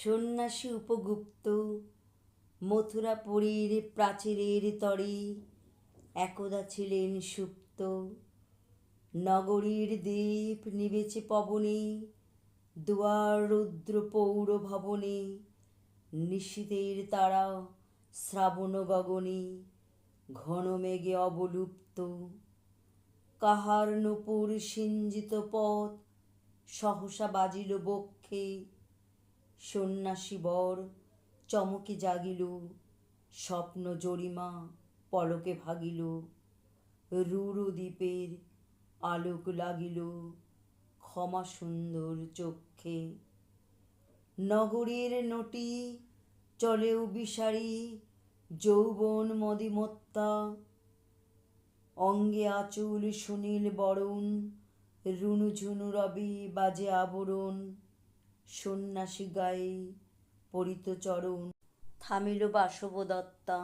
সন্ন্যাসী উপগুপ্ত মথুরাপুরীর প্রাচীরের তরে একদা ছিলেন সুপ্ত। নগরীর দীপ নিবেছে পবনে, দুয়ার রুদ্র পৌর ভবনে, নিশীথের তারা শ্রাবণ গগনে, ঘন মেঘে অবলুপ্ত। কাহার নূপুর সিঞ্জিত পথ সহসা বাজিল বক্ষে, সন্ন্যাসী বর চমকে জাগিল, স্বপ্ন জরিমা পলকে ভাগিল। রুরু দ্বীপের আলোক লাগিল ক্ষমা সুন্দর চক্ষে। নগরীর নটি চলেও বিসারি, যৌবন মদিমত্তা, অঙ্গে আঁচল সুনীল বরণ, রুনুঝুনু রবি বাজে আবরণ। সন্ন্যাসী গায়ে পরিত চরণ, থামিল বাসবদত্তা।